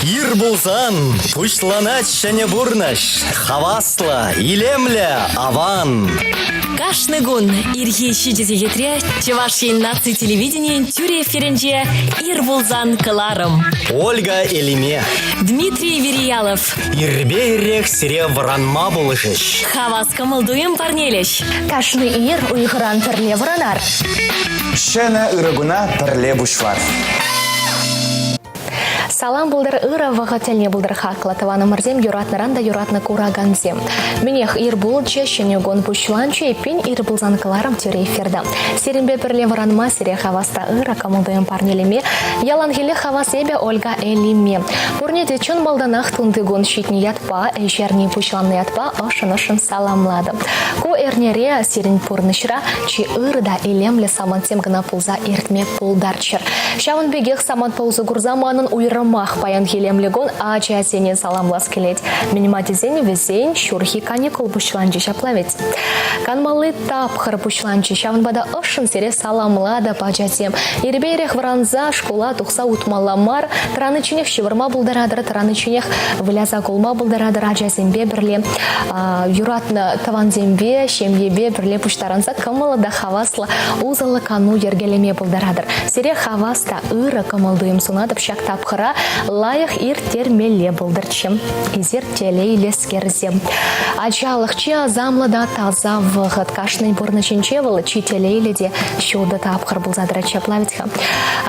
Ир булсан, пушланать шәне бурнаш, хавасла, илемля, аван. Кашны гун ирхи шидезе етре, Чевашин наци телевидение тюре ференже ир булзан кыларым. Ольга Элиме. Дмитрий Вериялов. Ирбе ирек сире вранма булышыш. Хавас камылдуем парнелеш. Кашны ир уйхыран пірле вранар. Шәне ырыгуна пірле бушлар. Салам булдыр ыра вағателне булдыр хақла таваны мырзем юратнаран да юратны кураганзем. Менех ир бул чешене гон бушланчу епен ир булзан кыларым тюре эфирда. Серембе пірле вранма сире хаваста ыра камылдуем парнелеме, ялангеле хавасебе Ольга Элиме. Пурне дечун малданах тунды гон щитни ятпа, эжерни бушланны ятпа, ошын саламлады. Ко эрнере сирен пурнышра, чи ыр да элемле самантем гына пулза иртме пулдарчыр. Шавын бегех самант паузу гурзаманын уйрам мах паян хилемлегон ача сенен саламлас келет. Миниматизени везень шурхи каникул бушланчы шаплавец. Канмалы тапхыр бушланчы шавын бада ошын сере саламлада пачатем. Ирберех вранза школа тухса утмаламар, транычынех шивырма булдарадыр, транычынех выляза колма булдарадыр ачасембе бірле юратны таванзембе, шемебе бірле пуштаранса кымылы да хавасла узалы кану ергелеме булдарадыр. Сере хаваста ыры кымылдуем сунадып шак тапхыра лайық ир термеле бұлдырчым, изер телейле скерзем. Ачалықчы азамлыда таза вғыт кашный бұрны ченчевыл, чи телейле де шуды тапқыр бұлзадыра чаплавитха.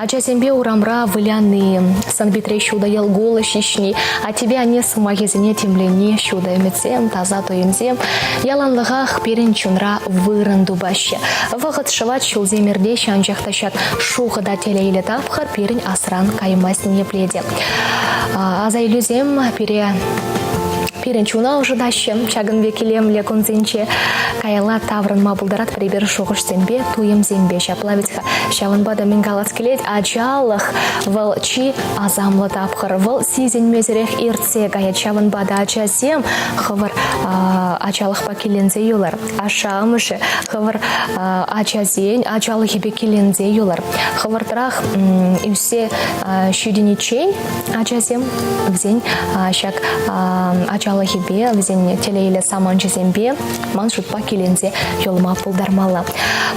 Ачасембе урамра выляны, санбитре шуда ел голы шишни, а тебе не самагезіне темлене шуда емецем, таза тойымзем, яланлығақ перен чунра вырынду башы. Вғыт шыват шулземерде шанжақташат шуғыда телейле тапқыр перен асран каймасын епледе. Азайлюзем перенчуна ожидащем, чагын векилем лекунзинче, каяла таврын мабулдарат прибер шоғыш зембе, туем зембе шаплавитха. Шавын бада мингалат келет, ачалық выл чи азамлы тапқыр, выл сизен мезерек иртсе гаят шавын бада ачасем, хывыр ачалық па келензе юлар. Ашамышы, хывыр ачасен, ачалық ебе келензе юлар. Хывыртырақ үсе шүденечен ачасем, взен шак ачалық хибе, везен телейле саман жезембе, маншутпа келензе жолма пулдармала.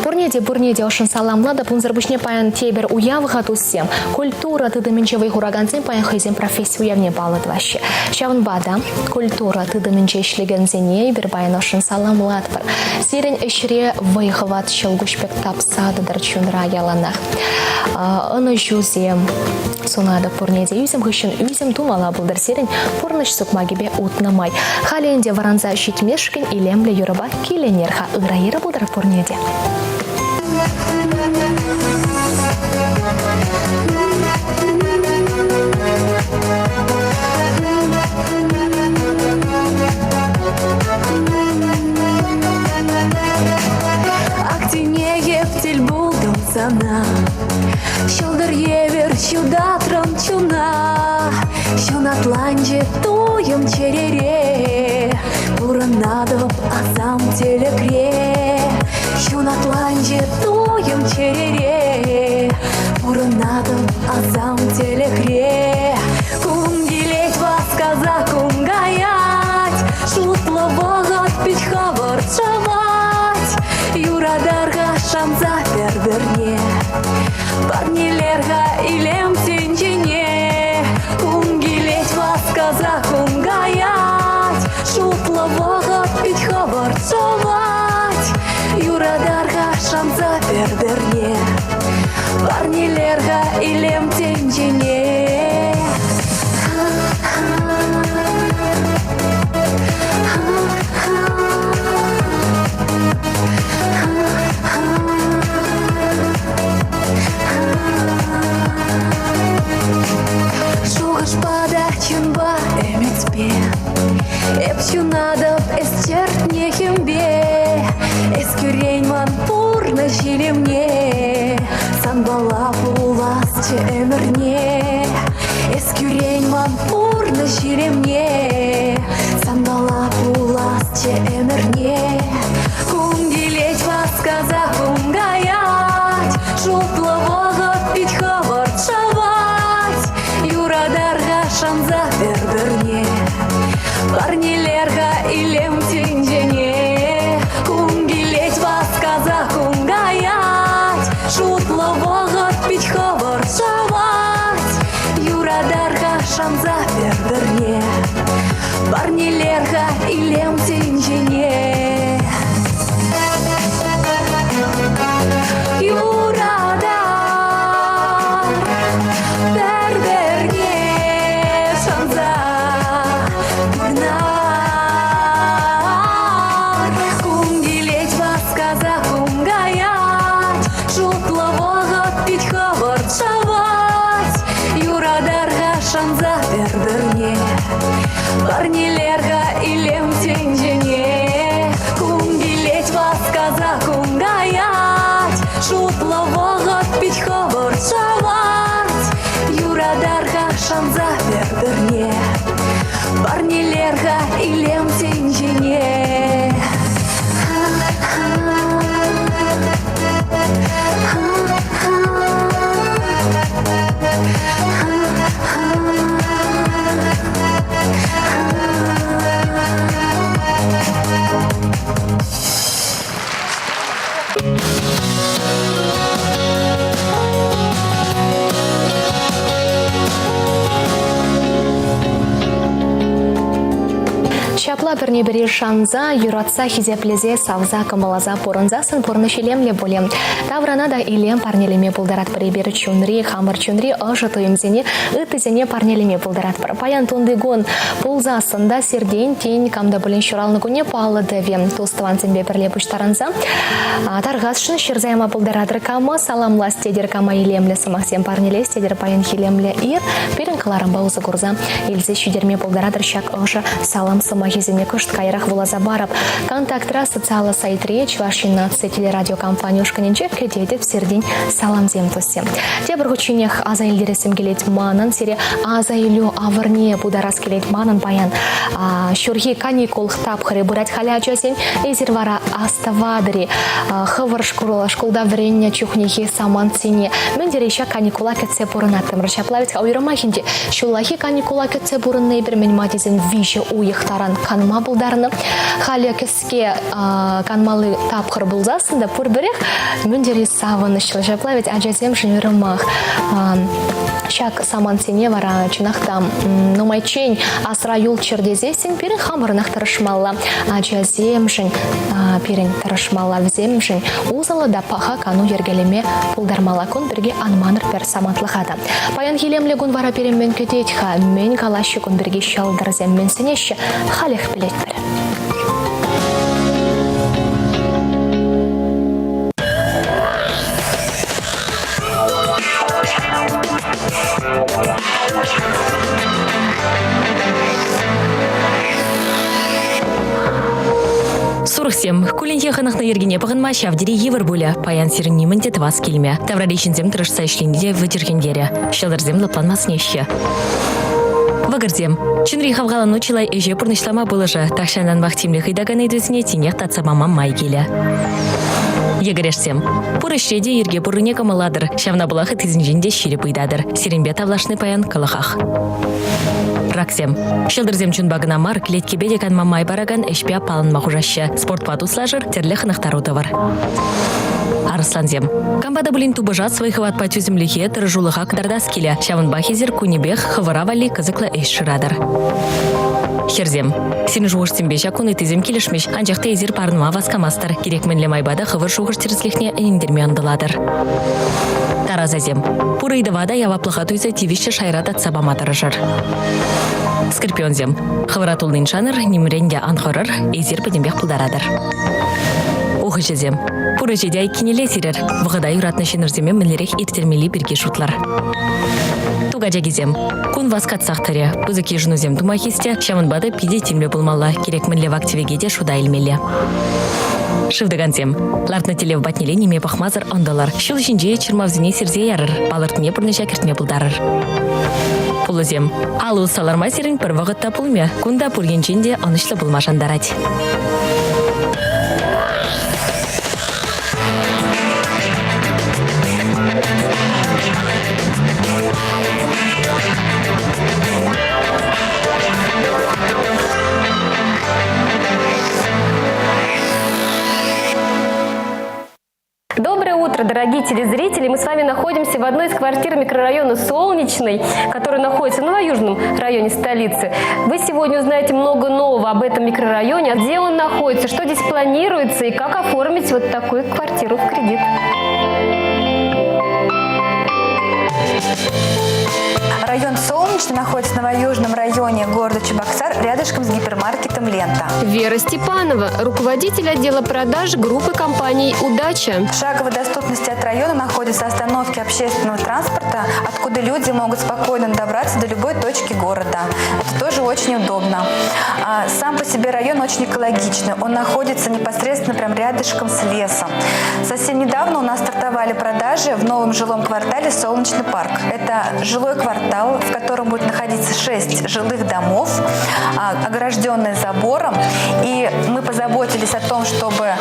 Бурнеде ошын саламлада, пунзарбышне паян тебер уявыға туссем, культура тыдымынчевый хураганцем паян хайзем профессию уявне балыд ваще. Шавын бада, культура тыдымынче ишлегензене, бір паян ошын саламлад бар. Сирен эшре вайхыват шылгушпек тапсадыдар чунра яланах. Ыны жузем, сонада пурнеде юзем хышын юзем думала бұлдар сирен пурныш сукмагибе утнамай. Халенде варанза щитмешкен илемле юрыба киленерха ырайыры бұлдар пурнеде. Актине ептел булдым сана, шылдыр евер шудатрым чуна, шун атланже туем черере, буранадып азам телекре, шун атланже туем черере, буранадып азам телекре, кунгилеть вас казакум гаять, шутлы вағат пить хавар чавать, юрадарға шамза берберне, парнелерға илем тенжене, кунгилеть вас казакум гаять, шутлы вағат пить хавар чавать, юрадарға шамза берберне, парнелерға илем тенжене. Чунба эмецбе, эпчунадып эсчерт нехембе, эскюрейман пурны жилемне, санбала пулас че эмерне, эскюрейман пурны жилемне, санбала пулас че эмерне, кунгилеть вас казахум гаять, шутлы вағыт пить хавар чавать, юрадарға шанза бер-берне. Парнилерга илем тенжене, кунгилеть вас каза кунгаять, шутлового пить хаваршавать. Юрадарга шанза бер-берне, парнилерга илем тенжене. Юрадар бер-берне шанза бурнар, кунгилеть вас каза кунгаять, шутлового пить хаваршавать. Юрадарга шанза бер-берне, парнилерга илем тенжене, кунгилеть вас каза кунгаять, шутлового пить хаваршавать. Юрадарга шанза бер-берне, парнилерга илем тенжене. Шапла берне-бери шанза, юратса хизеплезе савза камалаза порынзасын порнышелемле болем. Тавранада илем парнелеме пулдарат прибер чунри, хамыр чунри, ажы туимзене, ытызене парнелеме пулдарат пар. Паян тундыгон пулзасында серден тень камда болен шуралны куне палы девем. Тустыван цембе перле пуштаранза. Таргасшын шерзайма пулдаратыр кама, саламла стедер кама илемле самахсем парнеле, стедер паян хилемле ир, перен каларам баузы курза. Илзе шудерме пулдаратыр шак ажы салам самахи земне кышт кайрах вулаза бараб. Контактра социалы сайтре Чувашина телерадиокомпания ушканенче кедедет в сердень салам земтусе. Те бургучинех аза илдересем келет манан, сере аза илю аварне бударас келет манан паян. Шурхи каникул хтап хары бурать халяча сем, эзервара аставадри, хавар школда врення чухнихи саман цене. Мендереща каникула кетсе бурынатым. Рачаплавец ауйрамахинде, шулахи каникула кетсе бурынны бермен матизен виже уйхтаран канма булдарны. Халя кеске канмалы тапқыр булзасында пурберех мендери савынышлы. Рачаплавец аджазем жинверымах. Шак саман цене вара чинахтам номайчень асра юл чердезесен перен хамырнах тарышмалла. Аджазем перен тарышмалла вземжин узала да паха кану ергелеме пулдармала кун берге анманыр пер самантлыхада. Паян хилемле гун вара перемен кететха мен калашы кун берге шалдарзем мен сенеші халех билет бер. Сурхсем, кулинье ханах на ергене паханма шавдери евр буля, паян сирнимын те твас кельме. Таврадишинзем тырышса ишлинде вытергендере. Шалдарзем лапланмас неще. Вагарзем. Чунри хавгала ночилай эже пурнышлама булыжы. Тахшанан вахтимле хыдаган эдвесіне тенех татсамамам майгеле. Егерешсем. Пурышреде ерге пурыне камаладыр. Шавна булахы тизинжинде шире пыйдадыр. Сиренбе тавлашны паян калахах. Раксем. Шылдырзем чунбагына мар клетке бедекан мамай бараган эшпя палын махужашы. Спорт патуслажыр терле хынахтару товар. Арсланзем. Камбада булин тубыжат своих ват патюземлихе тыржулыха кдардас келе. Шавын бахизер кунебех хаваравали кызыкла эш шырадыр. Херзем. Син жуғыштен беша куны тезем келешмеш, анжақты езер парныма васкамастыр. Керек менле майбада хавыр жуғыштырызлехне әнендерме андыладыр. Таразазем. Пурайды вада яваплыха туйса тивиші шайрат атсабаматыры жыр. Скорпионзем. Хавыратулнын шаныр, немренде анхорыр, езер пөдембек пылдарадыр. Ухышезем. Пурыжеде айкенеле сирер, вғыда юратны шенірземе мінлерек иртермели бірге шутлар. Тугажагизем. Кун васкатсақтыре. Бұзыке жынузем думахисте, шамынбады пиде темле болмалла, керек мінле вактивегеде шуда илмеле. Шывдыганзем. Лартны телев батнеле неме пахмазыр ондалар. Шыл жинже чырмавзіне сирзе ярыр, балыртыне бұрны жакертме бұлдарыр. Пулызем. Алу саларма сирін бір вағытта пулме, кунда пургенченде анышлы болмашандарать. дорогие телезрители, мы с вами находимся в одной из квартир микрорайона Солнечный, который находится в новоюжном районе столицы. Вы сегодня узнаете много нового об этом микрорайоне, где он находится, что здесь планируется и как оформить вот такую квартиру в кредит. Район Солнечный находится в новоюжном районе города Чебоксар, рядышком с гипермаркетом «Лента». Вера Степанова, руководитель отдела продаж группы компаний «Удача». В шаговой доступности от района находятся остановки общественного транспорта, откуда люди могут спокойно добраться до любой точки города. Это тоже очень удобно. Сам по себе район очень экологичный. Он находится непосредственно прям рядышком с лесом. Совсем недавно у нас стартовали продажи в новом жилом квартале «Солнечный парк». Это жилой квартал, в котором будет находиться 6 жилых домов, огражденные забором. И мы позаботились о том, чтобы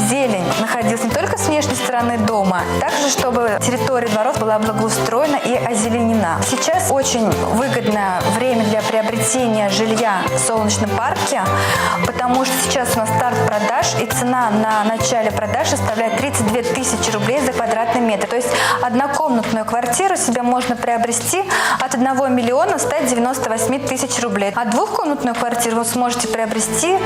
зелень находилась не только с внешней стороны дома, также чтобы территория дворов была благоустроена и озеленена. Сейчас очень выгодное время для приобретения жилья в Солнечном парке, потому что сейчас у нас старт продаж, и цена на начале продаж составляет 32 тысячи рублей за квадратный метр. То есть однокомнатную квартиру себе можно приобрести от 1 миллиона 198 тысяч рублей. А двухкомнатную квартиру вы сможете приобрести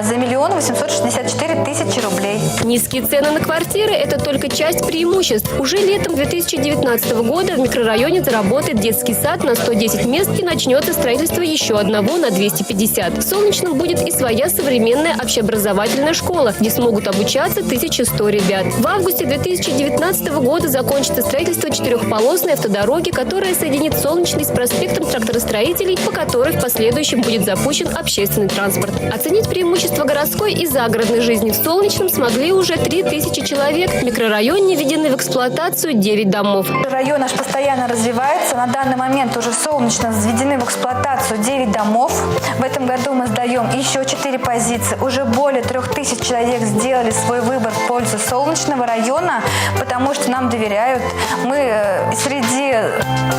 за 1 864 тысячи рублей. Низкие цены на квартиры – это только часть преимуществ. Уже летом 2019 года в микрорайоне заработает детский сад на 110 мест и начнется строительство еще одного на 250. В Солнечном будет и своя современная общеобразовательная школа, где смогут обучаться 1100 ребят. В августе 2019 года закончится строительство 4-полосной автодороги, которая соединит Солнечный с проспектом тракторостроителей, по которой в последующем будет запущен общественный транспорт. Оценить преимущества городской и загородной жизни в Солнечном смогли уже 3000 человек. В микрорайоне введены в эксплуатацию 9 домов. Район наш постоянно развивается. На данный момент уже в Солнечном введены в эксплуатацию 9 домов. В этом году мы сдаем еще 4 позиции. Уже более 3000 человек сделали свой выбор в пользу Солнечного района, потому что нам доверяют. Мы среди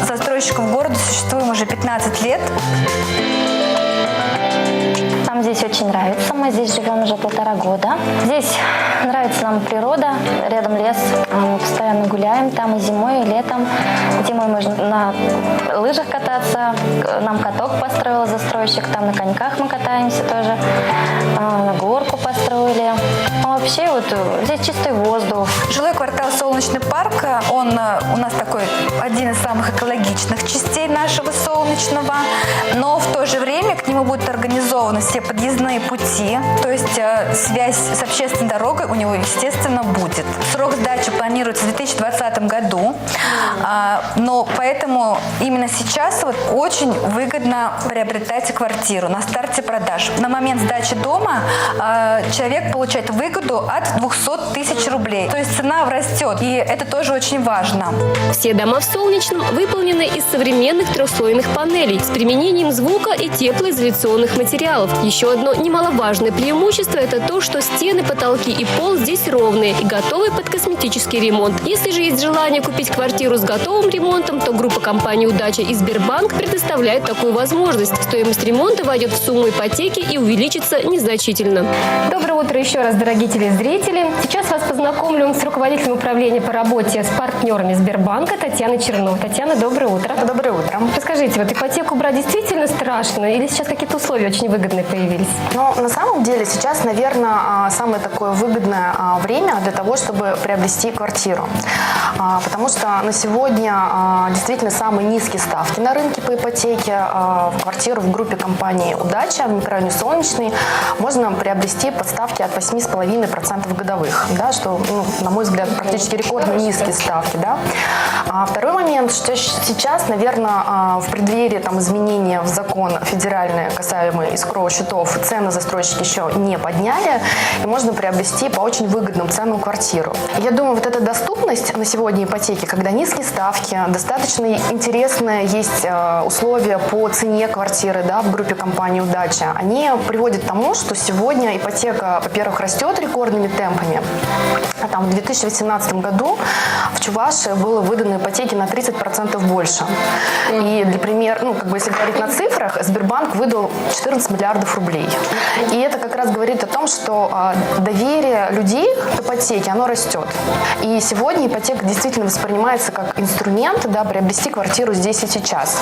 застройщиков города существуем уже 15 лет. Нам здесь очень нравится. Мы здесь живем уже 1,5 года. Здесь нравится нам природа, рядом лес. Мы постоянно гуляем там и зимой, и летом. Зимой можно на лыжах кататься. Нам каток построил застройщик. Там на коньках мы катаемся тоже. Горку построили. А вообще вот здесь чистый воздух. Жилой квартал «Солнечный парк», он у нас такой один из самых экологичных частей нашего Солнечного, но в то же время к нему будут организованы все подъездные пути, то есть связь с общественной дорогой у него, естественно, будет. Срок сдачи планируется в 2020 году, но поэтому именно сейчас вот очень выгодно приобретать квартиру на старте продаж. На момент сдачи дома человек получает выгоду от 200 тысяч рублей, то есть цена растет, и это тоже очень важно. Все дома в Солнечном выполнены из современных трехслойных панелей с применением звука и теплоизоляционных материалов. Еще одно немаловажное преимущество – это то, что стены, потолки и пол здесь ровные и готовы под косметический ремонт. Если же есть желание купить квартиру с готовым ремонтом, то группа компаний «Удача» и Сбербанк предоставляет такую возможность. Стоимость ремонта войдет в сумму ипотеки и увеличится незначительно. Доброе утро еще раз, дорогие телезрители. Сейчас вас познакомлю с руководителем управления по работе с партнерами Сбербанка Татьяной Черновой. Татьяна, доброе утро. Доброе утро. Расскажите, вот ипотеку брать действительно страшно или сейчас какие-то условия очень выгодные появились? Но на самом деле сейчас, наверное, самое такое выгодное время для того, чтобы приобрести квартиру. Потому что на сегодня действительно самые низкие ставки на рынке по ипотеке. Квартиру в группе компании «Удача» в микрорайоне Солнечный можно приобрести под ставки от 8,5% годовых, да, что, на мой взгляд, практически рекордно низкие ставки. Да. Второй момент, что сейчас, наверное, в преддверии изменения в закон федеральный, касаемый эскроу счетов, цены застройщики еще не подняли, и можно приобрести по очень выгодным ценам квартиру. Я думаю, вот эта доступность на сегодня ипотеки, когда низкие ставки, достаточно интересные выгодные есть условия по цене квартиры, да, в группе компании «Удача», они приводят к тому, что сегодня ипотека, во-первых, растет рекордными темпами. Там, в 2018 году в Чувашии было выдано ипотеки на 30% больше. И для примера, если говорить на цифрах, Сбербанк выдал 14 миллиардов рублей. И это как раз говорит о том, что доверие людей к ипотеке, оно растет. И сегодня ипотека действительно воспринимается как инструмент, да, приобрести квартиру здесь и сейчас.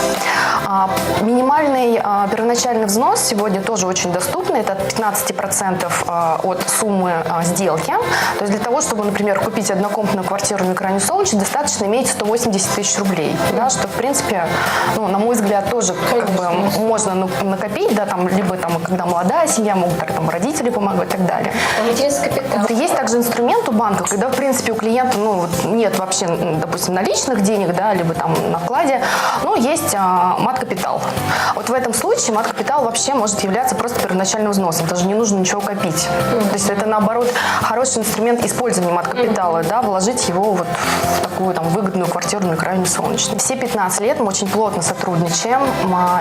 Минимальный первоначальный взнос сегодня тоже очень доступный. Это от 15% от суммы сделки. То есть для того, чтобы, например, купить однокомнатную квартиру в микрорайоне Солнечный, достаточно иметь 180 тысяч рублей. Да, что, в принципе, на мой взгляд, тоже можно накопить, да, там, либо когда молодая семья, могут родители помогать и так далее. Есть также инструмент у банка, когда, в принципе, у клиента нет вообще, допустим, наличных денег, да, либо на вкладе, но есть мат-капитал. Вот в этом случае мат-капитал вообще может являться просто первоначальным взносом, даже не нужно ничего копить. То есть это, наоборот, хороший инструмент использования мат-капитала, да, вложить его в такую выгодную квартиру на микрорайоне Солнечный. Все 15 лет мы очень плотно сотрудничаем,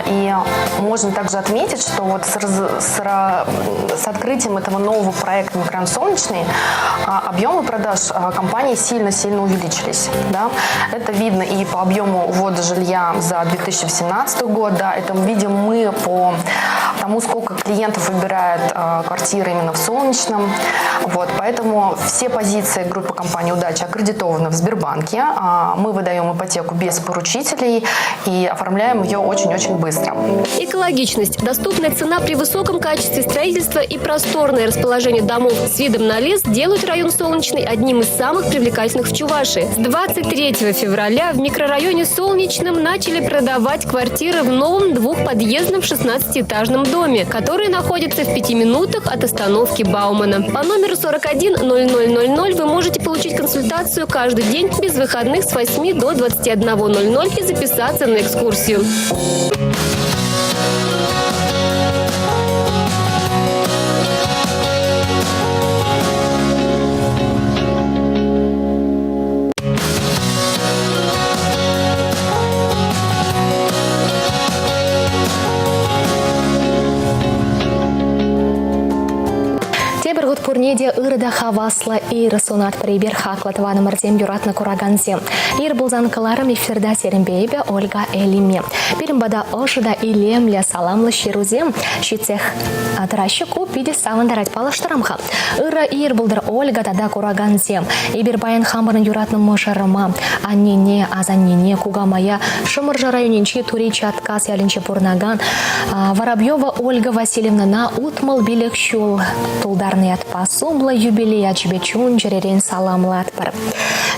и можно также отметить, что с открытием этого нового проекта «Микрорайон Солнечный» объемы продаж компании сильно-сильно увеличились. Да? Это видно и по объему ввода жилья за 2018 год. Да? Это видим мы по тому, сколько клиентов выбирает квартиры именно в Солнечном. Вот. Поэтому все позиции группы компании «Удача» аккредитованы в Сбербанке. Мы выдаем ипотеку без поручителей и оформляем ее очень-очень быстро. Экологичность, доступная цена при высоком качестве строительства и просторное расположение домов с видом на лес делают район Солнечный одним из самых привлекательных в Чувашии. С 23 февраля в микрорайоне Солнечном начали продавать квартиры в новом двухподъездном 16-этажном доме, который находится в 5 минутах от остановки Баумана. По номеру 41 0000 вы можете получить консультацию каждый день без выходных с 8 до 21:00 и записаться на экскурсию. Пурнеде ырда хавасла и расунат прибер хаклатвана марзем юратна кураганзем. Ир булзанкаларам эфирда серембейбе Ольга Элиме. Перембада ожида и лемля саламлы ширузем. Щицех атращику пиде савандарать палаштарамха. Ыра ир булдар Ольга тада кураганзем. Ибер баян хамарн юратна мошарама. Аннене азаннене кугамая. Шамаржа районинчи туричи отказ ялинче пурнаган. Воробьева Ольга Васильевна на утмал билек щул. Тулдарный отпас. Сумла юбилей ачбечун жеререн саламлы атпар.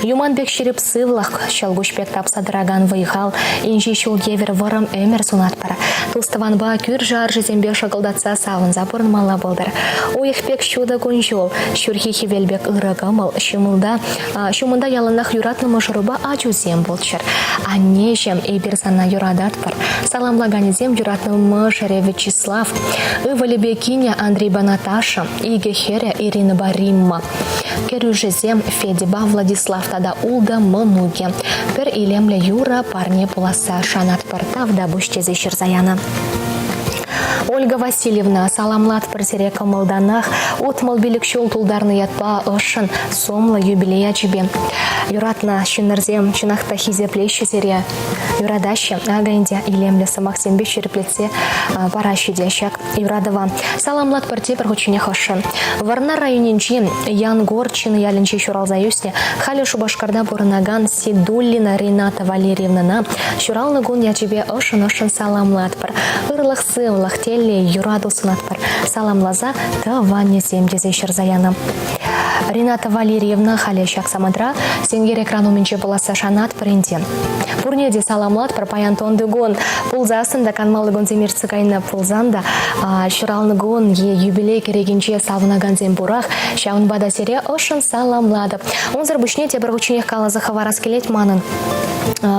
Юманбек шерепсывлах шалгушпек тапсадраган выехал. Инжи щул евер варам эмер сунатпар. Тулставанба күр жар жезембек шагылдатса савын запорн мала болдар. Уехпек щуда гунжол. Шурхи хевелбек ырагамал. Шумында яланах юратны мажыруба ачузем болчар. Аннежем эйберзана юрадатпар. Саламлаганезем юратны мажыре Вячеслав. Ывалебекиня Андрей Банаташа. Иге Херя Ирина Баримма. Керюжезем Федиба Владислав тада улда Мануге. Пер илемля Юра парне пуласа шанат партав да бушчезе Ширзаяна. Ольга Васильевна саламлат парсере камалданах утмал билик щол тулдарны ятпа ышын сомла юбилея чебе. Юратна шинерзем чинахта хизе плещи серия. Юрадаща агенде илемля самахсембе шерплеце паращи дящак. Юрадова саламлат парте пархучине хошын. Варна районинчи Ян Горчин ялинчи шуралзаюсте хали шубашкарда бурнаган Сидуллина Рената Валерьевна шуралны гун ячебе ышын саламлат пар. Ырлах сывлах теле юраду сунатпар. Саламлаза та ванне земдезе Ширзаяна. Рената Валерьевна халящак самадра сенгер экрану менче буласа шанат паренде. Пурнеде саламлат пар паянтон дегон пулзасында канмалы гонземир цыкайна пулзанда шуралны гон е юбилей керегенче савнаган зембурах шаунбада серия ошын саламлады. Онзыр бушне те бір ученек кала захаварас келет манын.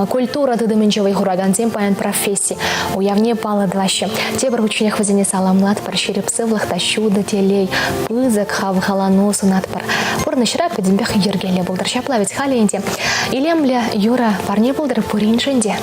Культура тыдымынчевый хурагансем паян профессии. Уявне пала дваще. Те бір ученек вазине саламлат пар шерепсывлах тащуда телей. Пызык хавхалану сунат пар. Пурны шыра педимбех ергеле булдыр шаплавец халенде. Илемля юра парне булдыр пуриншенде.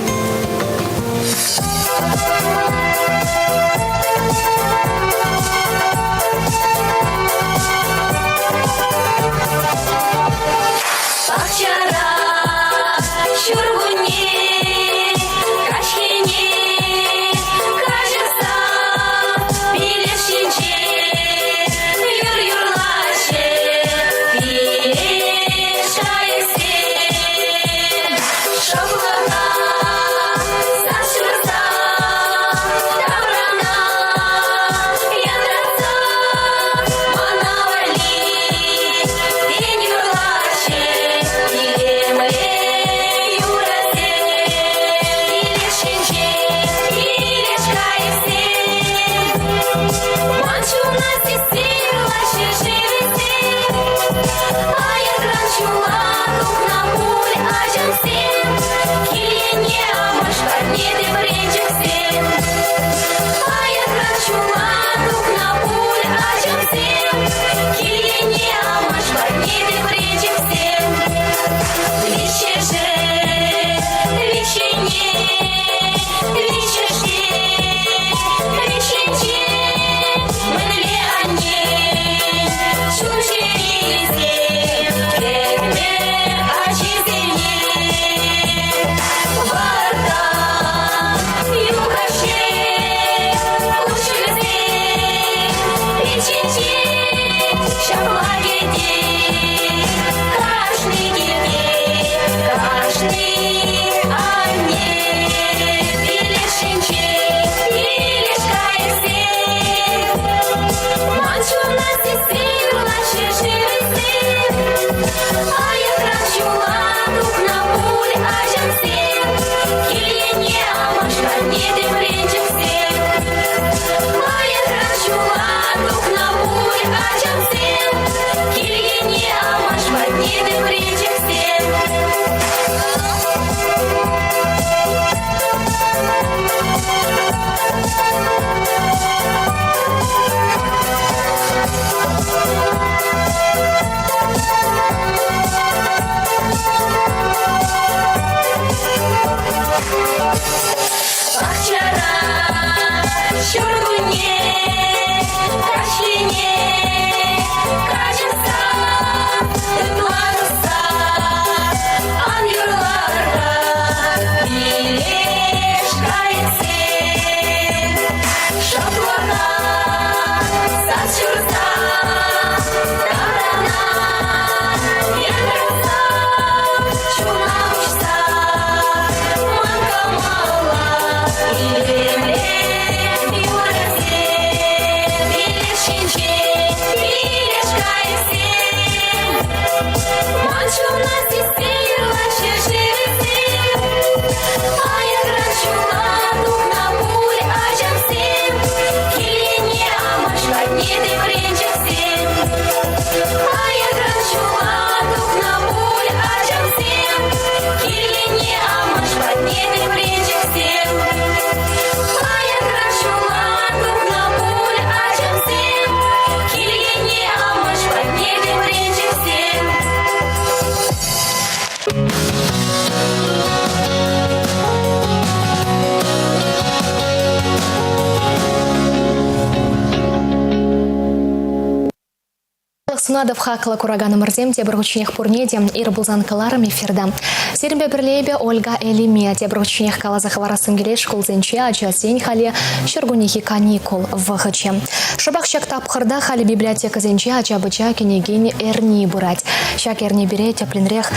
Сунадов хакла кураганы мырзем тебір ученех пурнедем ирбулзан каларым эфирда. Серімбе бірлейбе Ольга Элиме тебір ученех калаза хварасын келе школзенче ача сень хали шыргунихи каникул вғыче. Шабақ шак тапқырда хали библиотека зенче ача быча кенегень эрни бурать. Шак эрни бере тепленрех,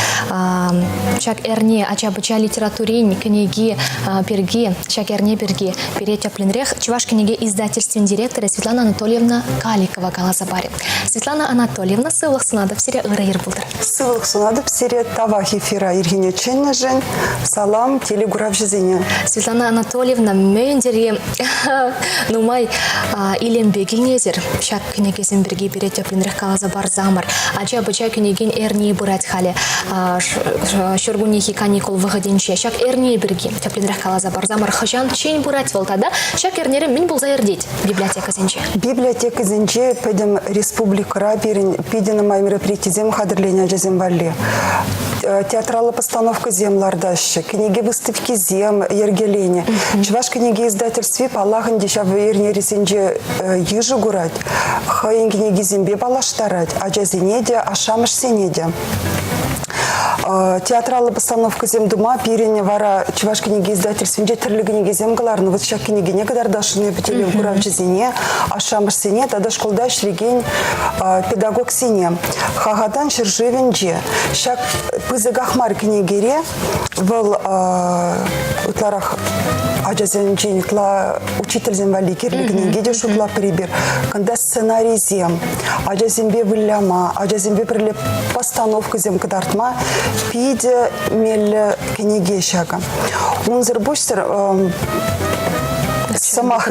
шак эрни ача быча литературень книги перги, шак эрни перги бере тепленрех. Чуваш книги издательствен директора Светлана Анатольевна Каликова калаза баре. Светлана Анатольевна сывлық сунадып сере ыры ербылдыр. Сывлық сунадып сере тавах эфира иргене ченне жен. Салам телегурав жизине. Светлана Анатольевна мендери нумай илембегенезер. Шак книгесен бірге бере тепленрех калаза бар замар. Ача быча книгин эрни бурать хали. Шургунихи каникул выходенче. Шак эрни бірге тепленрех калаза бар замар. Хажан чень бурать волтада. Шак эрнері мен бұл заердеть библиотека зенче. Библиотека зенче педем республика Рабирин педена май мероприятие зем хадрления жезем валли. театралы постановка землардащи, книги выставки зем, ергелени. Чуваш книги издательстве палахын дешав верне ресенже ежи гурать, хайын книги зембе палаштарать, а джазинеде, а шамыш сенеде. Театралы постановка земдума пирене вара чуваш книги издательстве тірлі книги земгаларны вот шак книги некадар дашыны бітелі гурав джазине, а шамыш сене, тада школда шлеген педагог сене. Хагадан шыржывенже. Шак пызыгахмар книгере был утларах аджазенчен тла учитель земвали кирлі книги шутла прибир. Когда сценарий зем, аджазембе вылляма, аджазембе прилеп постановка зем кадартма, пиде мель книги шага. Унзер бустер самах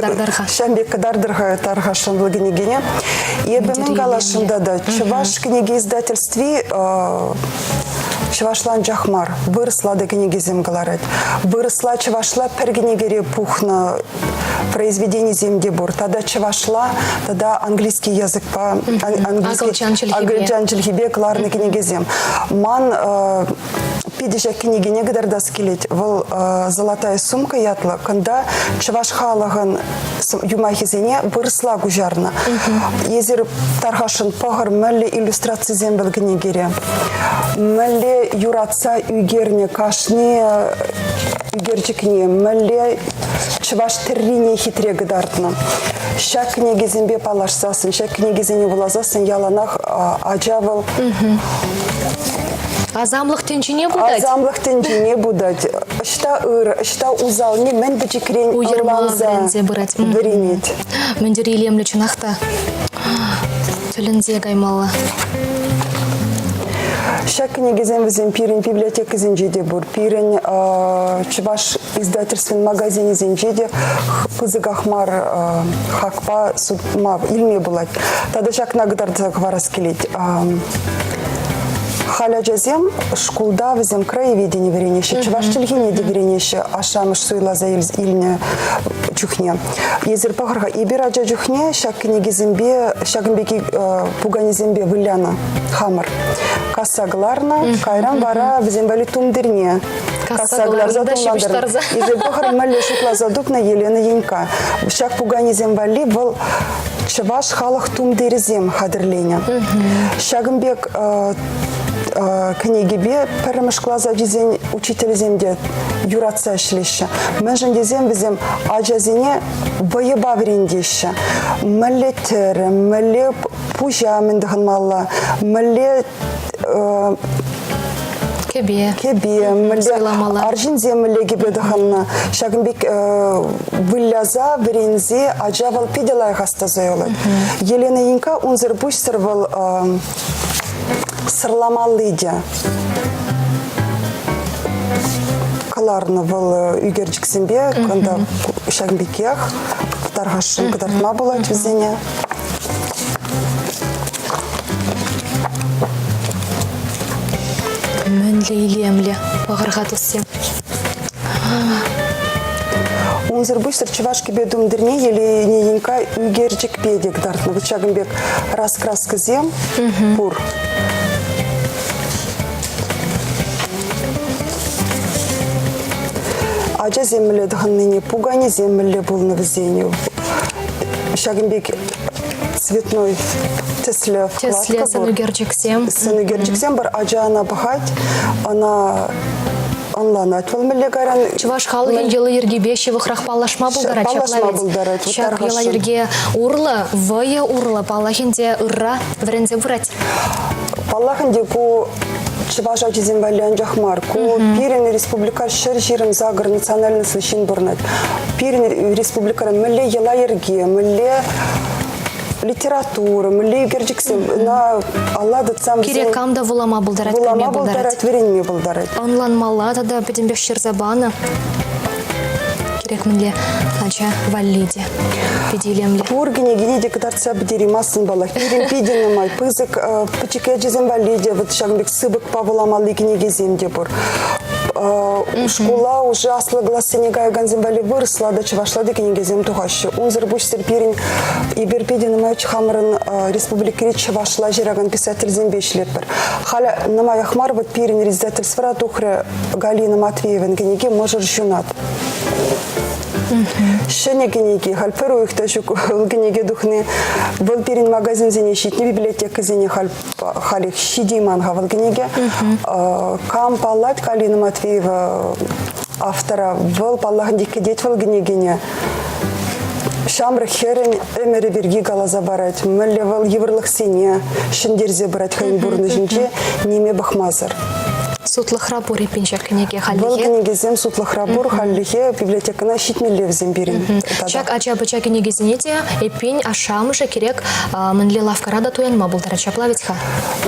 шамбек кадардырха тархашын влагенегене. И бемен галашында да чуваш книги издательстве Чывашлан жахмар, выросла до книги земгаларать. Выросла чывашла пергенегере пухна произведение земдебур. Тогда чывашла, тогда английский язык по английский. Агалчанчельхибе, кларный книги зем. Ман пидежа книги негдар даскилить. Вол золотая сумка ятла, когда чываш халаган юмахизене выросла гужарна. Езер тархашын пагар мәлле иллюстрации зембел книгере. Мәлле юратса үгерне кашне үгерчикне мәлле чываш террине хитре гыдартна. Шак книги зембе палашсасын, шак книги зембе вылазасын яланах аджавыл. Азамлық тенчине будать? Азамлық тенчине будать. Шта ыр, шта узал, не мен бічекрен ұрланза веремет. Мендері илемлі чынақта. Түлінзе гаймалы. Шак книги земвізен пирен библиотека зенжеде бур. Пирен чуваш издательствен магазине зенжеде пызыгахмар хакпа судма илме булать. Тада шак нагдарда кварас келет. Халя джазем шкулда візем краеведение веренеше, чуваш чельгине де веренеше, ашамыш суйла за ильне чухне. Езер пахарха ибираджа чухне, шак книги зембе, шагымбеки пугани зембе выляна, хамар. Кассагларна, кайрам вара візем бали тумдерне. Кассаглар задумладыр. Езер пахар мәлі шукла задупна Елена Янька. Шак пугани зембали был чуваш халах тумдерезем хадырлене. Шагымбек книгибе перемешкла за дизень учитель земде юратса шлища. Межен дизем визем аджазине боеба врендища. Мэлле тер, мэлле пужа мендаханмалла, мэлле Кебе, мэлле аржин земле гибе даханна. Шагымбек выляза врензе аджавал пиделай хастазайолы. Елена Янька унзер бустер сырламалыйды. Каларны был үгерчик зембе, когда шагбекех, таргашын кадартма была везене. Мәнле илемле, бағырғатысы. Унзер быстр чувашки бедум дырне, или неенька үгерчик педик дартны. Вот шагбек раскраска зем, пур. Аджа земле дханныне пугани земле был на везению. Шагымбек цветной тесле вкладка. Тесле сынугерчиксем. Сынугерчиксем бар аджа она бахать, она онланать волмеле гаран. Чуваш халыгын жылы ерге беші вықрақ палашма бұлдара чаплавет. Шак ела ерге урлы, вая урлы, палахынде ұрра врензе врать. Палахынде ку Чуваша земвалян жахмар, ку пирен республика шерширым загр национальный слышин бурнат. Пирен республика мэлле ела ерге, мэлле литература, мэлле герджиксем на Аллада цам. Кирек камда вулама булдарат, вулама булдарат, веренме булдарат. Онланмала тада бедембек шерзабана. Кирек мэлле ача валлиде. Педилемле. Ургине генеде кадарца бдеримасын бала. Пирен пидене май пызык пычеке жезем валлиде, вот шагбек сыбык павуламалы генеге земде бур. школа уже аслы гласыне ганзем бали выросла, да чевашла деген кезем тухащу. Унзыр бушсер пирин и берпедин маяч хамрын республика чевашла жираган писатель зембешлепер. Халя на моих марват пирин издательства тухры Галина Матвеевен генеге можер жунат. Шене генеги, хальперу их тоже генеги духны. Был пирин магазин зене щитни библиотека зене халих щидиман хавал генеги. Кам палат Галина Матвеева автора был палах дикидеть вал генегине. Шамры херен эмери берги галаза барать. Мэллевал еврлых сене. Шиндерзе брать хайнбурны жинче неме бахмазар. Сутлых рабур епинчак книги халлихе. Был книгизем сутлых рабур халлихе библиотекана щитмелев зембирин. Чак ача бача книгизнете епинь ашамыша керек мэнли лавкарада туянма булдара чаплавицха.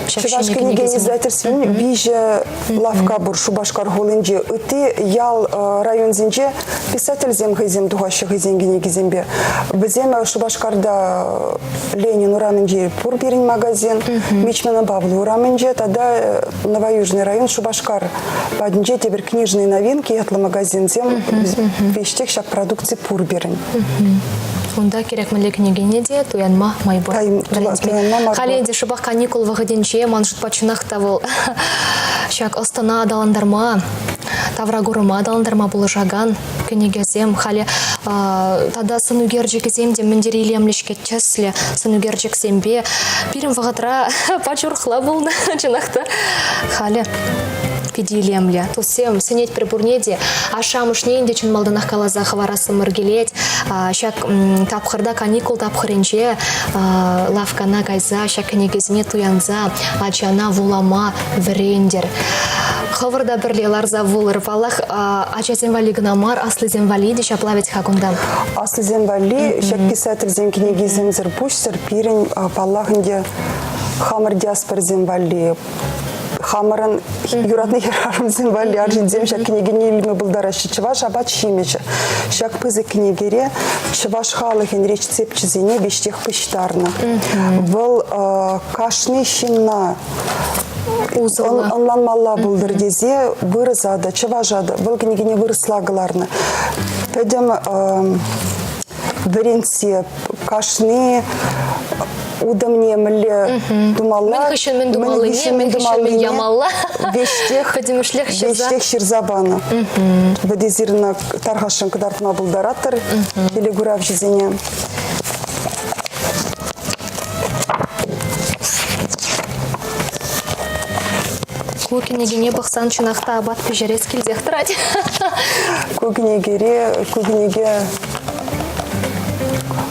Чеваш книги издательство бije лавка бур шубашкар голынже. Ты ял район зинже писатель земхизем дугащих книгизембе. Безем шубашкарда Ленин ураменже пурбирин магазин. Мичмана Баблу ураменже тогда Новоюжный район Шубашкар. Паднже теперь книжные новинки, это магазин зем вещих шаг продукции пурбирин. Онда керек мэле книгине де туянма майбур. Халенде шубах каникул вагаденче маншут пачынах тавыл. Шак Астана даландарма. Таврагурма даландарма булыжаган книгезем хали тада сынугерджик земде мендерилемлишке чесле сынугерджик зембе пирим вагатра пачурхла булна чынахта хали пидилемля. Тусем сенеть прибурнеде, а шамушненде чын малданах калаза хаварасы мыргелеть, шак тапхырда каникул тапхыренче, лавкана гайза, шак книгезне туянза, ачана вулама врендер. Хаварда бірле ларза вулыр валах, ача земвали гнамар, аслы земвали де шаплавить хагунда. Аслы земвали, шак писатель зем книгезем зерпушсер, пирень палахнде хамар диаспор земвали. Хамаран юратный херарм земвали аржинзем шак книгине илме булдараши чеваш абат шимеча. Шак пызы книгере чеваш халыхен реч цепчизене бештех пыштарна. Был кашны щина. Онланмалла булдыр дезе вырызады, чеважады. Был книгине вырыслагыларны. Педем веренсе кашны удамне мле думалла. Мен хышын мен думалыне, мен хышын мен ямалла. Вештех ширзабана. Бедезирна тархашын кыдартма булдаратыр. Или гурав жизене. Кукинегене бахсан чынахта абат пежерес килзех трать. Кукинегере, кукинеге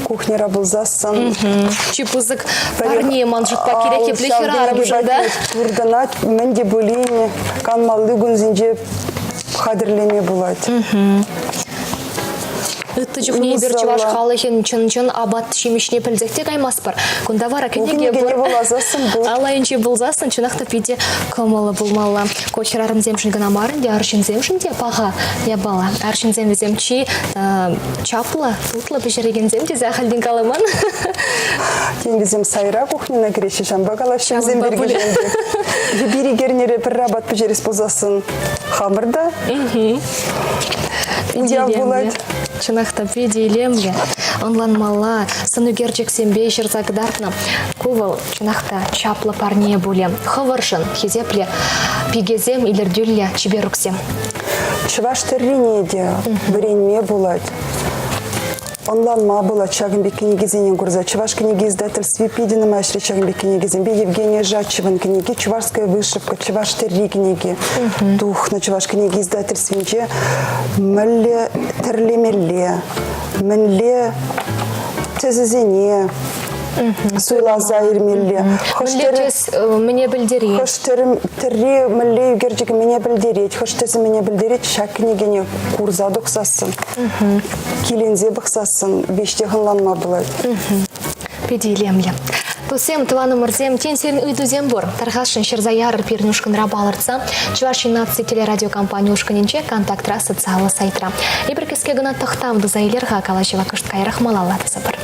кухня работасан. Чипузык парни манжут пакирек и плехерарым же, да? Турданат, менде булине, канмалды гунзинже хадырлеме булат. Ты жухне берчеваш халыхен чын абат шимишне пілзекте каймаспар. Кунда вара кенеге бұр. Алайынче бұлзасын чынақта пиде комалы бұлмалла. Кочерарым земшін гынамарын де аршын земшін де паға. Я бала. Аршын зем веземчи чапла, утла пешереген земде захалдин каламан. Кен везем сайра кухнена кереші шамбағала шын земберге женде. Жебири гернере бір рабат пешерес бұлзасын хамырда. Удя бұлад. Чынақта педейлемге, онланмала, сынугерчик сембе шырзагдартна. Кувал чынақта чаплы парне буле. Хывыршын, хезепле, пигезем илердюлле чиберуксем. Чываш терринеде, вареньме булать. Онланма была чагымбе книгизенен гурза. Чуваш книги издательстве пидина машри чагымбе книгизенбе Евгения Жачеван книги, чувашская вышивка, чуваш терри книги. Дух на чуваш книги издательстве мэлле терлемелле, мэнле тезезене. Суйла заирмелле. Мне бельдереть. Хоштер терри мэлле герджик меня бельдереть. Хоштез меня бельдереть. Шак книгине курза доксасын. Килензе бахсасын. Бештеханланма была. Педилемле. Тусем тваны мырзем тенсерин уйдузем бор. Тархашын шерзаярыр пирнюшкын рабалырца. Чувашин нации телерадиокомпания ушканенче контакт социалы сайтра. И біркеске гына тахтамды заилерға калашева кышткайрах малалады сапыр.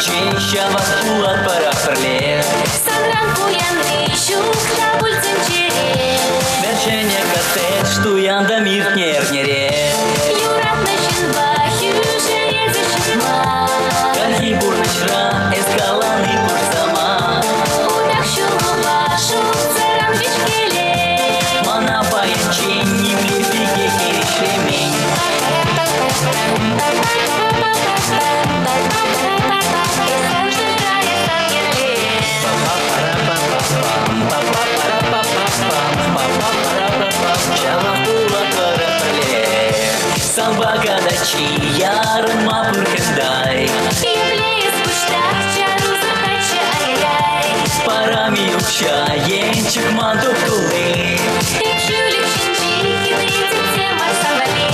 чища вас пулат пара перле. Санран куяны шукта бульцин чере. Вершение кастет, что янда мир нернере. Юрат начин бахю, шерезе шитма. Канхи бурнышра, эскаланы бурсама. Умях шулу вашу, царам бичкеле. Мана баянчень, не млепиге кирешемень. Самбага дачи, ярын мапур кандай. Пиплеес куштах, чару закача ай-яй. Парами упча, енчик манту кулы. Ипшулик шинчи, хитрите тема савали.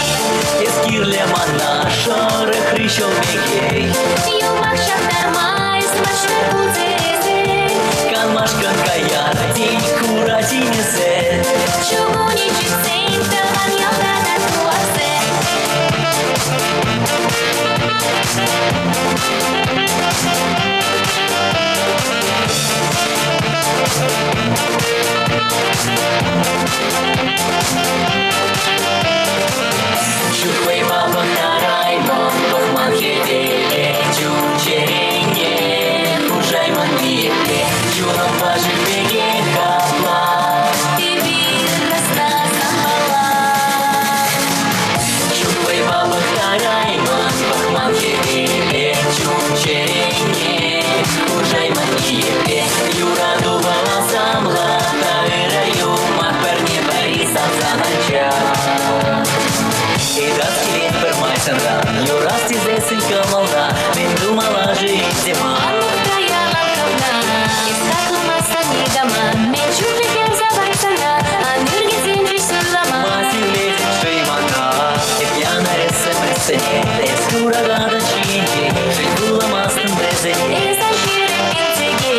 Эскирле мана, шоры хрыщел бегей. Юмак шахтарма, смачный пузырь. Канмашкан каяр, день кура тинезе. Чугуничек сейн, талан ялдана туазе. Чухвей баба нарай, мон бахман хедele. Чучерене, хужайман биепле. Чунам важик беге хапла. Ты вир красна самбала. Чухвей баба нарай, мон бахман хедele. Чучерене, хужайман биепле. Юра дувала самла, тавираю, макперне барисам занача. И раскилет пермайсанда, Юрас тизесин камалда, мен думала жить зима. Анукта ялан кавна. Искакылмаса нигама. Мен чукликем забайсана. Анырге зенжи сулама. Масилезин шейманда, Епьяна ресемесене, Эскурагада чинки, Жить буламастын безене. Эза ширы пенцеге.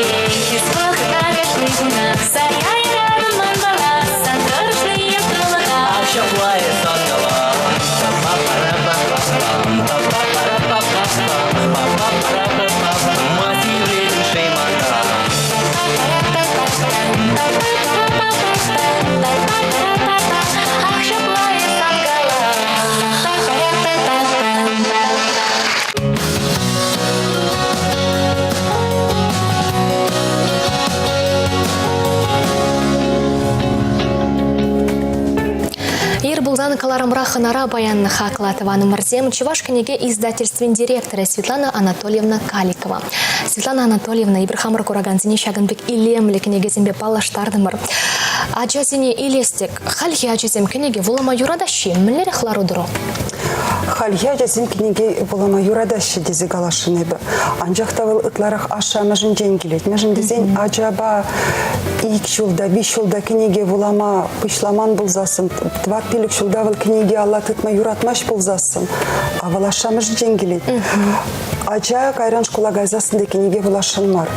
Кисвах нагашный гунах. Саяй рядом манбала. Сандрарышный яктылыга. Акшаплая сангала. Масилезин шейманда. Ахшаплая сангала. Ирбулзан Каларамраханара Баян Хаклатованы Марзем Чувашкинеге издательствен директора Светлана Анатольевна Каликова. Светлана Анатольевна Ибрахамр Кураганзине Шаганбек Илемле книге зембе Палаштардымыр. Аджазине Илестек Хальхи Аджазем книге Вулама Юрадащи Миллер Хларудуру. Халья жазим книге булама юрадащи дизи галашыныбы. Анжақтавыл ытларах аша мәжін женгелет. Мәжін дезен ажаба ик шулда, биш шулда книге булама пышламан булзасын. Два пилік шулдавыл книге алла тытма юратмаш булзасын. А валаша мәжін женгелет. Ажа кайран школа гайзасында книге булашынмар.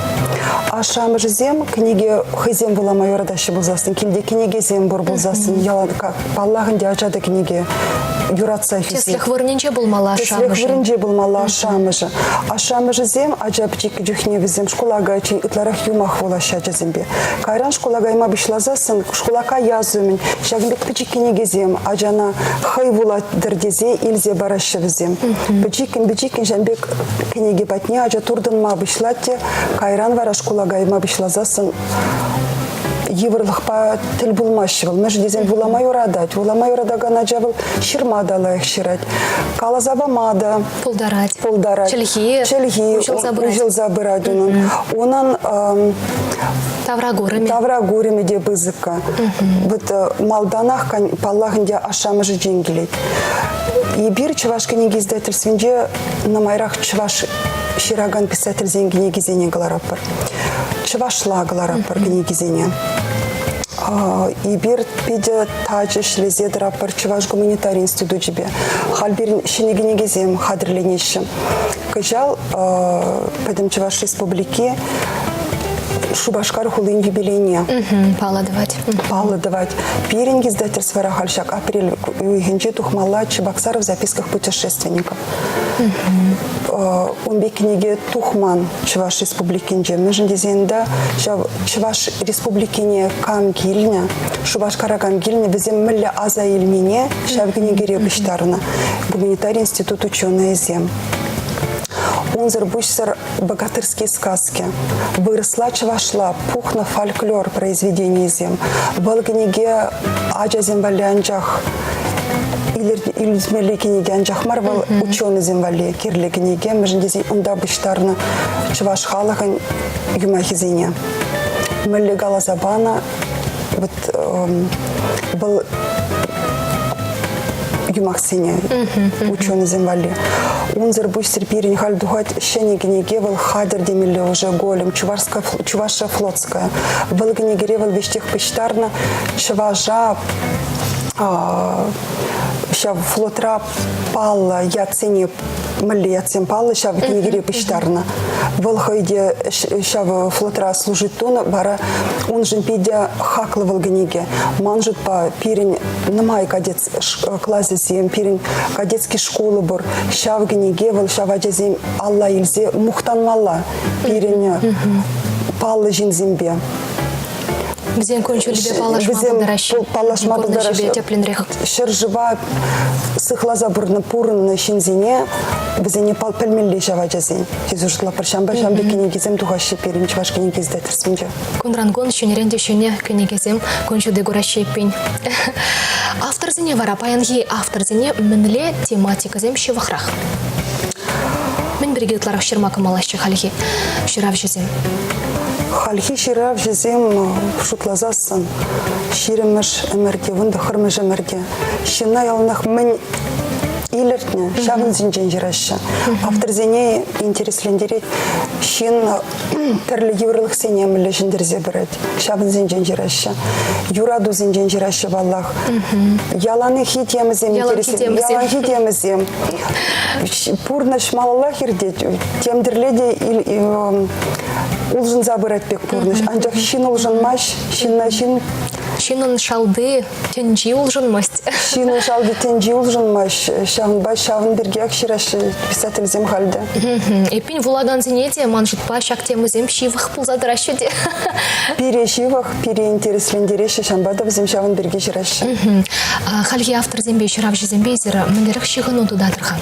Аша мәжізем книге хызем булама юрадащи булзасын. Килде книге зем бур булзасын. Ялан паллағынде ажада книге юратса Теслих вырненче булмала Теслих вырненче булмала ашамыжы. Ашамыжы зем ажабчик жүхне візем школага чин ытларах юмах волаша жазембе. Кайран школага има бишлазасын, школака язумен, шагынбек пичик книге зем, ажана хай була дердезе илзе барашы візем. Бичикин жанбек книге батне, ажа турдын ма бишлатте, кайран вара школага има бишлазасын, Еврлыхпа тіл булмашывыл. Мәж дезен буламай урадать. Буламай урадаган ажабыл ширмадалайық ширать. Калазабамада. Пулдарать. Чельхи. Ужил забырать. Онан Таврагурами де бызыка. Вот малданах паллахынде ашамыжы женгелет. И бир чуваш книги издательственде на майрах чуваш шираган писатель зенги негизене галарапар. Чувашла галарапар книгизене. И бир пиде таджи шлезе драпар чуваш гуманитарий институт жибе. Хальбирин шинегинегизем хадырленешем. Кыжал педем чуваш республики Шубашкар хулын юбилейне. Паладывать. Паладывать. Пиринг издательство Рахальшак. Апрель уйгенчи тухмала Чебоксар в записках путешественников. Умбе книге Тухман Чуваш республикинже. Межен дизенда Чуваш республикине Камгильня. Шубашкара Камгильня. Везем мылля аза ильмине. Шав книге ребыштарна. Гуманитарий институт ученый зем. Унзер бушсер богатырские сказки. Выросла Чувашла, пухна фольклор произведений зем. Был книге Аджа земвалянчах. Или змели книги анчахмар был ученый земвали. Кирле книге. Междези унда быштарна Чуваш халахан юмахизине. Мылли Галазабана был Юмахсине, ученый земвали. Унзер бушсер пирин халь духать щени книге был хадер демили уже голем Чувашша флотская. Был книге ревел вещих пыштарна Чуважа ща флотра пала яцени мали яцем пала ща в книге пыштарна. Волхойде ща флотра служит тона бара он же пидя хакла в книге. Манжут по пирин намай кадец классе зем пирин кадетский школы бор ща в книге вол ща ваджезем Алла илзе мухтан мала пирин пала жин зембе. Где кончили себе палашма даращи, тепленрех. Шержива сыхлаза бурна пурна шинзине, бзене пельмели шаваджазин. Тизушла паршамба шамби книгизем тухаши перинч ваш книги издательствинче. Конрангон шенеренде шене книгизем кончу дегуращи пень. Автор зене вара паянги автор зене менле тематика зем шевахрах. Мен бригетларах шермака малашчы халихи ширав жезем. Хальхи ширав жезем шутлазасан, ширемеш эмерде, вунда хырмеш эмерде. Шина ялнах мен илертне, шавын зинжен жираща. Автор зене интереслендерет, шин терлі еврлық сенемілі жіндерзе бірет. Шавын зинжен жираща. Юраду зинжен жираща валлах. Яланы хитемізем интереслен. Ялан хитемізем. Пурна шмалалах ирдет. Темдерледе улжын забырать пек пурныш. Анжақ шин улжын маш, шинна шин. Шинын шалды тенжи улжын масть. Шинын шалды тенжи улжын маш. Шавын баш, шавын берге акшираш писатель зем халды. Эпин вулаган зенете манжут па шак темызем шивых пулзадыращы де. Пире шивых, пире интереслендереші шамбадов зем шавын берге жиращы. Хальги автор зембе шырав жезембе зера мендерах шиғын отудадырхан.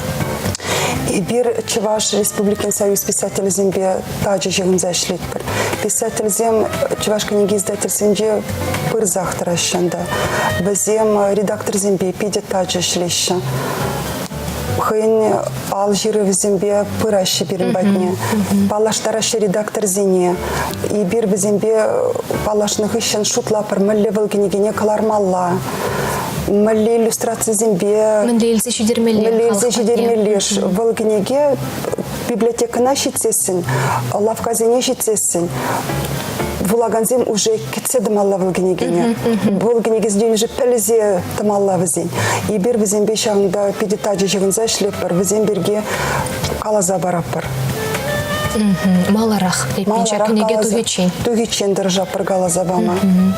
И бир Чуваш Республикин Союз писатель зембе таджи жығын зашлет бір. Писатель зем Чуваш книги издательсенде пыр захтыращында. Бізем редактор зембе пиде таджи шлеща. Хын Алжиров зембе пыращы бірін бәтіне. Палаштарашы редактор зене. И бир бізембе палашных ищен шутла пыр мүлі выл книгине калармалла. Мали иллюстрация зембе. Мендельзе шидермелеш. В книге библиотека щитсесін, лавка зене щитсесін. Вулаганзем уже кетседымалла в книгине. В книге здесь уже пелезе тамалла везень. И бир в зембе шамда педитаджи жығынза шлеппер, в земберге калаза бараппер. Маларах. Эпинча книге тугечен. Тугечен держа пыргала забама.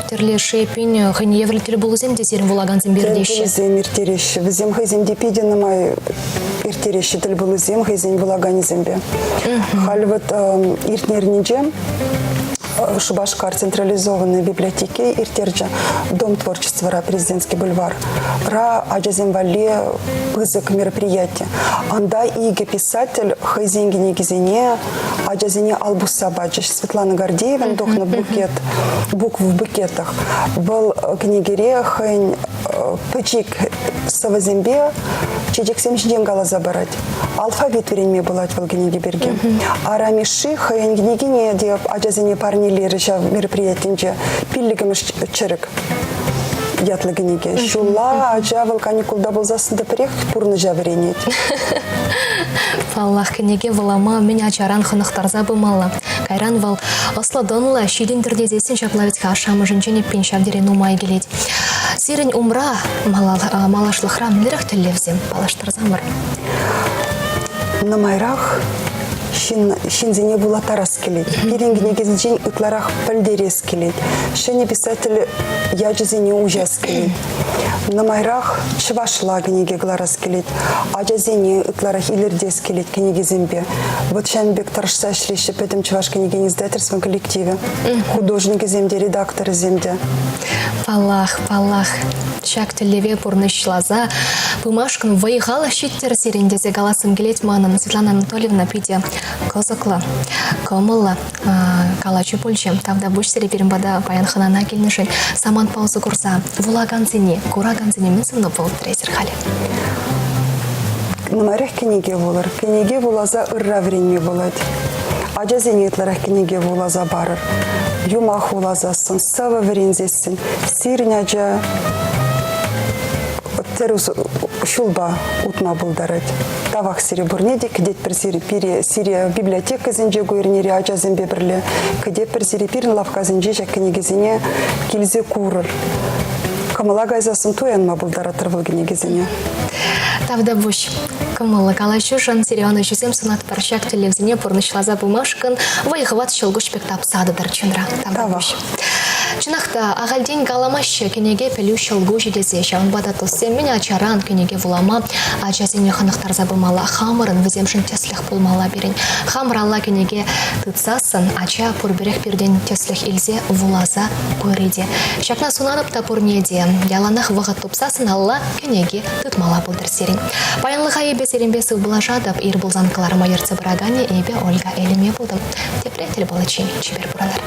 Терлеши эпин хэн евритель был земде зерен вулаган зембердеши. Зем иртереши. В зем хэзем депиден май иртереши тель был зем хэзем вулаган зембе. Хальват иртнерничем. Шубашкар централизованной библиотеки Иртерджа, Дом творчества Ра, Президентский бульвар. Ра Аджаземвали пызык мероприятия. Анда иге писатель Хайзенги Нигизине, Аджазине Албусабаджиш, Светлана Гордеева, дохна букет, букв в букетах. Был книгере Хайн Пычик Савазембе, Чечек Семчден гала забирать. Алфавит время была в книге Берге. А Рамиши Хайн книгине, где Аджазине парни лирыша мероприятинче пиллигіміш чырык ятлы книге. Шула ажавыл каникулда болзасын да приех пурны жавыренет. Аллах книге валама мен ачаран хынықтарза бымалла. Кайран вал осладонла шилиндерде зесін шаплавит хашамы жынчене пеншавдере нумай келет. Сирен умра малашлықра мілірік тіллевзем палаштарзамыр. На майрах Шинзине була тарас келет. Пиренгине кезінчен ытларах пілдерес келет. Шене писатель яжызине ужас келет. Намайрах чывашла кенеге гларас келет. Ажазине ытларах илердес келет кенеге зембе. Вот Шанбек таршса шреші петім чываш кенеге издательством коллективе. Художники земде, редакторы земде. Палах. Шак телеве пурнышлаза. Пымашкан выехала щиттер серендезе галасым келет манын Светлана Анатольевна пиде козакла. Комыла калачу пульчем. Тавда буш сере перембада паян ханана келнышен. Саман паузу курса. Вулаган зене, кураган зене мынсымны бол трезер хали. Намайрах кенеге болар. Кенеге болаза ырра времени болады. Ажа зенетлерах кенеге болаза барыр. Юмах болазасын, сава верензесін. Сирин ажа терус шулба утма булдарат. Тавах сири бурнеди, кедет пер сири библиотека зенже гуернери ажа зембе бірлі. Кедет пер сири пирин лавка зенже жа кенеге зене келзе курыр. Камала гайзасын туянма булдаратыр бұл кенеге зене. Тавда буш. Камыла калашу жан серианы жүзем сунат паршак телевизине пурнышлаза бумашкан вайхват шылгуш пектап сады дарчынра. Тавда буш. Чынақта ағалден галамашы кенеге пелю шылгу жедезе шаунбада тоссе мен ачаран кенеге вулама ачазене ханықтар забымала хамырын віземшін теслих пулмала берін. Хамыралла кенеге тыцасын ача пурберех перден теслих илзе вулаза көреде. Шакна сунанып та пурнеде. Яланах вағыт топсасын алла кенеге тытмала бұлдыр серін. Паянлыға ебе серенбесі бұла жадап ир бұлзанкалар майырцы бірагане ебе Ольга әліме бұлдым. Тепретел балачи чебер бұралар.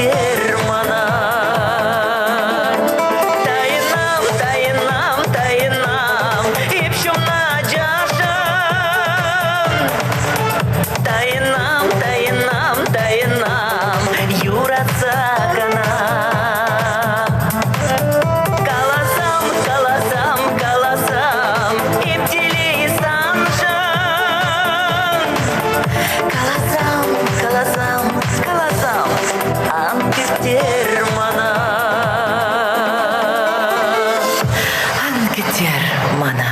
термана. Тайынам, тайынам, тайынам, епшем надеждам. Тайынам, тайынам, тайынам, юратса кана. Каласам, каласам, каласам, ептели санжан. Каласам, каласам, каласам, антитермана. Ангитермана.